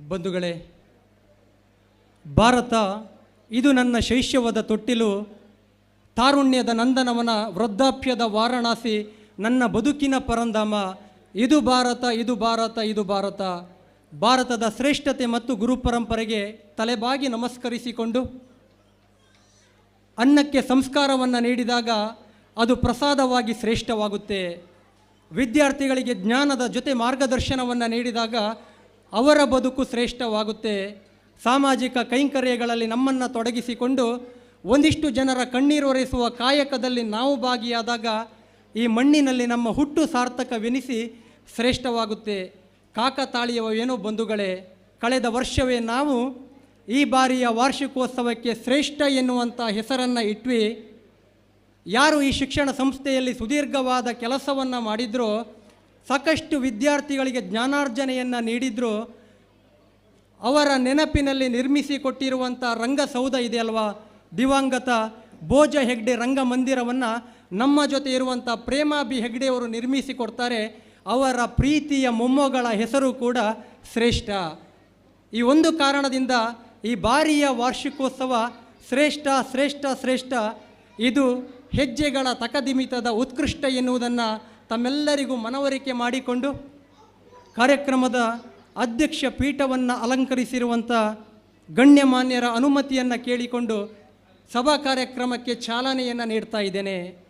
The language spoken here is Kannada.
ಬಂಧುಗಳೇ, ಭಾರತ ಇದು ನನ್ನ ಶೈಶವದ ತೊಟ್ಟಿಲು, ತಾರುಣ್ಯದ ನಂದನವನ, ವೃದ್ಧಾಪ್ಯದ ವಾರಣಾಸಿ, ನನ್ನ ಬದುಕಿನ ಪರಂಧಾಮ. ಇದು ಭಾರತ, ಇದು ಭಾರತ, ಇದು ಭಾರತ. ಭಾರತದ ಶ್ರೇಷ್ಠತೆ ಮತ್ತು ಗುರುಪರಂಪರೆಗೆ ತಲೆಬಾಗಿ ನಮಸ್ಕರಿಸಿಕೊಂಡು ಅನ್ನಕ್ಕೆ ಸಂಸ್ಕಾರವನ್ನು ನೀಡಿದಾಗ ಅದು ಪ್ರಸಾದವಾಗಿ ಶ್ರೇಷ್ಠವಾಗುತ್ತೆ. ವಿದ್ಯಾರ್ಥಿಗಳಿಗೆ ಜ್ಞಾನದ ಜೊತೆ ಮಾರ್ಗದರ್ಶನವನ್ನು ನೀಡಿದಾಗ ಅವರ ಬದುಕು ಶ್ರೇಷ್ಠವಾಗುತ್ತೆ. ಸಾಮಾಜಿಕ ಕೈಂಕರ್ಯಗಳಲ್ಲಿ ನಮ್ಮನ್ನು ತೊಡಗಿಸಿಕೊಂಡು ಒಂದಿಷ್ಟು ಜನರ ಕಣ್ಣೀರೊರೆಸುವ ಕಾಯಕದಲ್ಲಿ ನಾವು ಭಾಗಿಯಾದಾಗ ಈ ಮಣ್ಣಿನಲ್ಲಿ ನಮ್ಮ ಹುಟ್ಟು ಸಾರ್ಥಕವೆನಿಸಿ ಶ್ರೇಷ್ಠವಾಗುತ್ತೆ. ಕಾಕತಾಳೀಯವೇನೋ ಬಂಧುಗಳೇ, ಕಳೆದ ವರ್ಷವೇ ನಾವು ಈ ಬಾರಿಯ ವಾರ್ಷಿಕೋತ್ಸವಕ್ಕೆ ಶ್ರೇಷ್ಠ ಎನ್ನುವಂಥ ಹೆಸರನ್ನು ಇಟ್ವಿ. ಯಾರು ಈ ಶಿಕ್ಷಣ ಸಂಸ್ಥೆಯಲ್ಲಿ ಸುದೀರ್ಘವಾದ ಕೆಲಸವನ್ನು ಮಾಡಿದ್ರೋ, ಸಾಕಷ್ಟು ವಿದ್ಯಾರ್ಥಿಗಳಿಗೆ ಜ್ಞಾನಾರ್ಜನೆಯನ್ನು ನೀಡಿದ್ರು, ಅವರ ನೆನಪಿನಲ್ಲಿ ನಿರ್ಮಿಸಿಕೊಟ್ಟಿರುವಂಥ ರಂಗಸೌಧ ಇದೆಯಲ್ವಾ, ದಿವಂಗತ ಭೋಜ ಹೆಗ್ಡೆ ರಂಗಮಂದಿರವನ್ನು ನಮ್ಮ ಜೊತೆ ಇರುವಂಥ ಪ್ರೇಮಾ ಬಿ ಹೆಗ್ಡೆಯವರು ನಿರ್ಮಿಸಿಕೊಡ್ತಾರೆ. ಅವರ ಪ್ರೀತಿಯ ಮೊಮ್ಮಗಳ ಹೆಸರು ಕೂಡ ಶ್ರೇಷ್ಠ. ಈ ಒಂದು ಕಾರಣದಿಂದ ಈ ಬಾರಿಯ ವಾರ್ಷಿಕೋತ್ಸವ ಶ್ರೇಷ್ಠ ಶ್ರೇಷ್ಠ ಶ್ರೇಷ್ಠ. ಇದು ಹೆಜ್ಜೆಗಳ ತಕದಿಮಿತದ ಉತ್ಕೃಷ್ಟ ಎನ್ನುವುದನ್ನು ತಮ್ಮೆಲ್ಲರಿಗೂ ಮನವರಿಕೆ ಮಾಡಿಕೊಂಡು ಕಾರ್ಯಕ್ರಮದ ಅಧ್ಯಕ್ಷ ಪೀಠವನ್ನು ಅಲಂಕರಿಸಿರುವಂಥ ಗಣ್ಯಮಾನ್ಯರ ಅನುಮತಿಯನ್ನು ಕೇಳಿಕೊಂಡು ಸಭಾ ಕಾರ್ಯಕ್ರಮಕ್ಕೆ ಚಾಲನೆಯನ್ನು ನೀಡ್ತಾ ಇದ್ದೇನೆ.